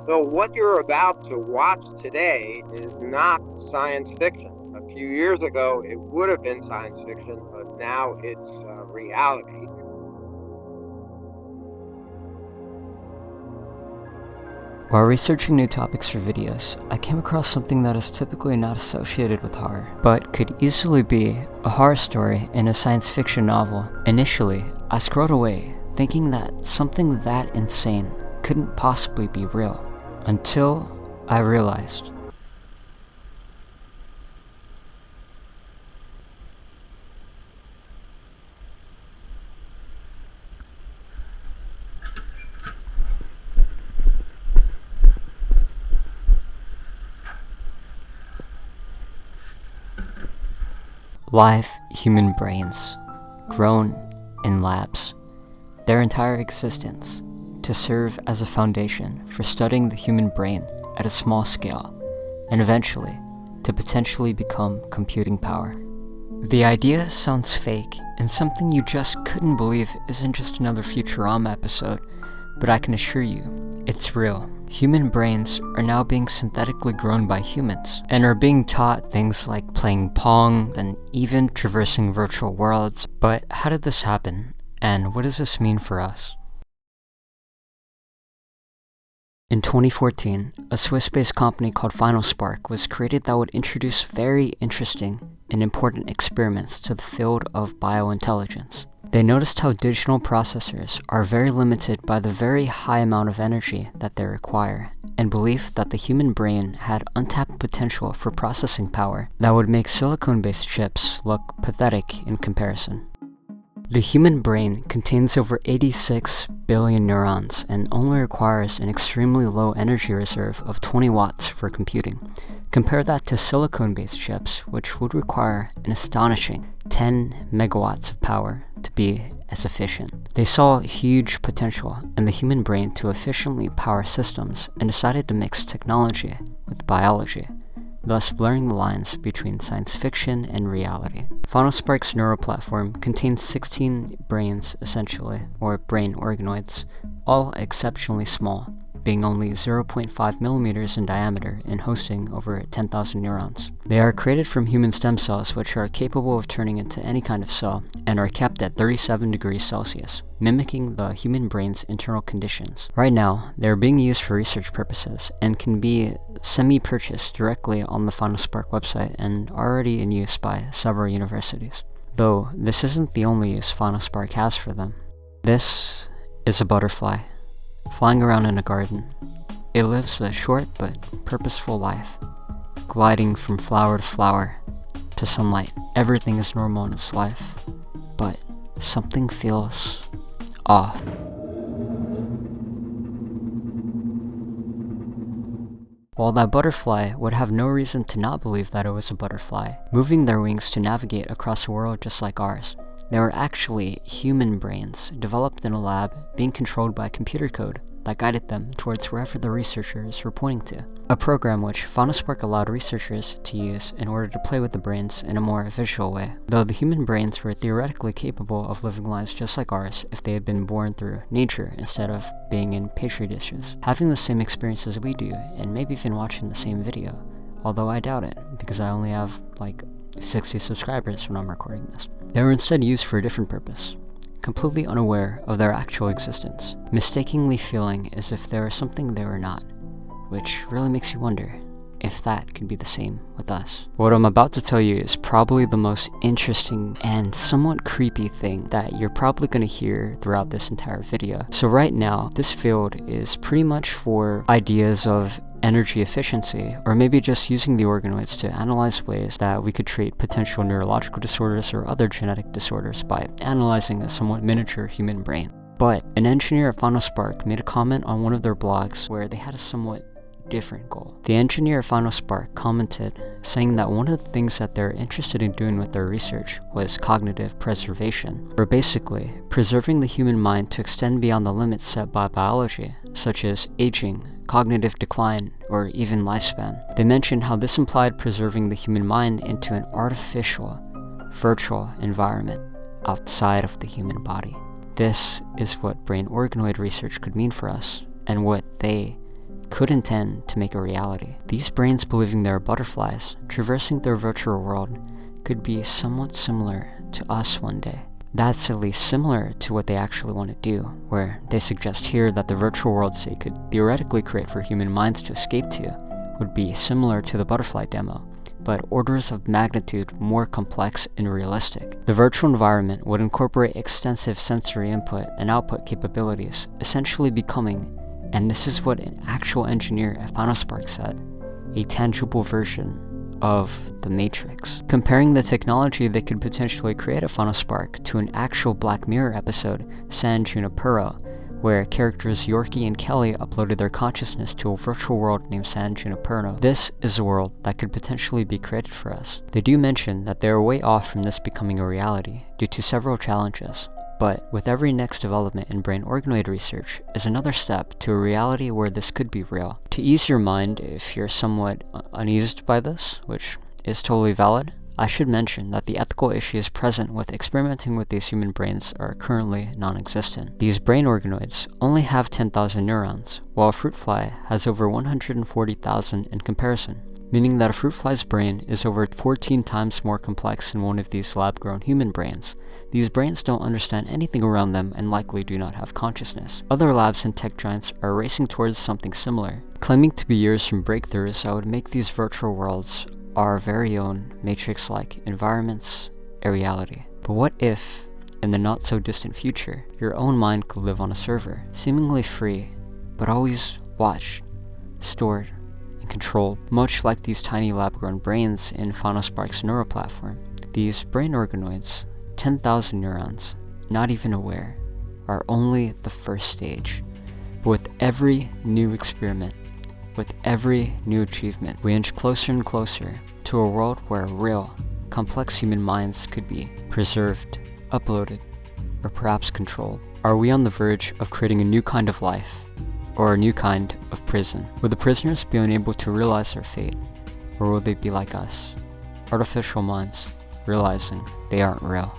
So what you're about to watch today is not science fiction. A few years ago, it would have been science fiction, but now it's reality. While researching new topics for videos, I came across something that is typically not associated with horror, but could easily be a horror story in a science fiction novel. Initially, I scrolled away, thinking that something that insane couldn't possibly be real, until I realized. Live human brains, grown in labs, their entire existence to serve as a foundation for studying the human brain at a small scale, and eventually to potentially become computing power. The idea sounds fake and something you just couldn't believe isn't just another Futurama episode, but I can assure you, it's real. Human brains are now being synthetically grown by humans, and are being taught things like playing Pong and even traversing virtual worlds. But how did this happen, and what does this mean for us? In 2014, a Swiss-based company called finalspark was created that would introduce very interesting and important experiments to the field of biointelligence. They noticed how digital processors are very limited by the very high amount of energy that they require, and believed that the human brain had untapped potential for processing power that would make silicone-based chips look pathetic in comparison. The human brain contains over 86 billion neurons and only requires an extremely low energy reserve of 20 watts for computing. Compare that to silicone-based chips, which would require an astonishing 10 megawatts of power to be as efficient. They saw huge potential in the human brain to efficiently power systems and decided to mix technology with biology, thus blurring the lines between science fiction and reality. finalspark's neural platform contains 16 brains essentially, or brain organoids, all exceptionally small, being only 0.5 millimeters in diameter and hosting over 10,000 neurons. They are created from human stem cells, which are capable of turning into any kind of cell, and are kept at 37 degrees Celsius, mimicking the human brain's internal conditions. Right now, they are being used for research purposes, and can be semi-purchased directly on the finalspark website and already in use by several universities. Though, this isn't the only use finalspark has for them. This is a butterfly, flying around in a garden. It lives a short but purposeful life, gliding from flower to flower to sunlight. Everything is normal in its life, but something feels off. While that butterfly would have no reason to not believe that it was a butterfly, moving their wings to navigate across a world just like ours, they were actually human brains developed in a lab being controlled by computer code that guided them towards wherever the researchers were pointing to. A program which finalspark allowed researchers to use in order to play with the brains in a more visual way. Though the human brains were theoretically capable of living lives just like ours if they had been born through nature instead of being in petri dishes, having the same experiences we do, and maybe even watching the same video. Although I doubt it, because I only have like 60 subscribers when I'm recording this. They were instead used for a different purpose, completely unaware of their actual existence, mistakenly feeling as if they were something they were not, which really makes you wonder if that could be the same with us. What I'm about to tell you is probably the most interesting and somewhat creepy thing that you're probably going to hear throughout this entire video. So right now, this field is pretty much for ideas of energy efficiency, or maybe just using the organoids to analyze ways that we could treat potential neurological disorders or other genetic disorders by analyzing a somewhat miniature human brain. But an engineer at finalspark made a comment on one of their blogs where they had a somewhat different goal. The engineer at finalspark commented saying that one of the things that they're interested in doing with their research was cognitive preservation, or basically preserving the human mind to extend beyond the limits set by biology, such as aging, cognitive decline, or even lifespan. They mentioned how this implied preserving the human mind into an artificial, virtual environment outside of the human body. This is what brain organoid research could mean for us, and what they could intend to make a reality. These brains believing they are butterflies, traversing their virtual world, could be somewhat similar to us one day. That's at least similar to what they actually want to do, where they suggest here that the virtual worlds they could theoretically create for human minds to escape to would be similar to the butterfly demo, but orders of magnitude more complex and realistic. The virtual environment would incorporate extensive sensory input and output capabilities, essentially becoming, and this is what an actual engineer at finalspark said, a tangible version of the Matrix. Comparing the technology they could potentially create at finalspark to an actual Black Mirror episode, San Junipero, where characters Yorkie and Kelly uploaded their consciousness to a virtual world named San Junipero. This is a world that could potentially be created for us. They do mention that they are way off from this becoming a reality due to several challenges, but with every next development in brain organoid research is another step to a reality where this could be real. To ease your mind if you're somewhat uneased by this, which is totally valid, I should mention that the ethical issues present with experimenting with these human brains are currently non-existent. These brain organoids only have 10,000 neurons, while a fruit fly has over 140,000 in comparison, meaning that a fruit fly's brain is over 14 times more complex than one of these lab-grown human brains. These brains don't understand anything around them and likely do not have consciousness. Other labs and tech giants are racing towards something similar, claiming to be years from breakthroughs that would make these virtual worlds our very own Matrix-like environments a reality. But what if, in the not-so-distant future, your own mind could live on a server, seemingly free, but always watched, stored, and controlled, much like these tiny lab-grown brains in finalspark's neural platform? These brain organoids, 10,000 neurons, not even aware, are only the first stage. But with every new experiment, with every new achievement, we inch closer and closer to a world where real, complex human minds could be preserved, uploaded, or perhaps controlled. Are we on the verge of creating a new kind of life, or a new kind of prison? Will the prisoners be unable to realize their fate, or will they be like us, artificial minds, realizing they aren't real?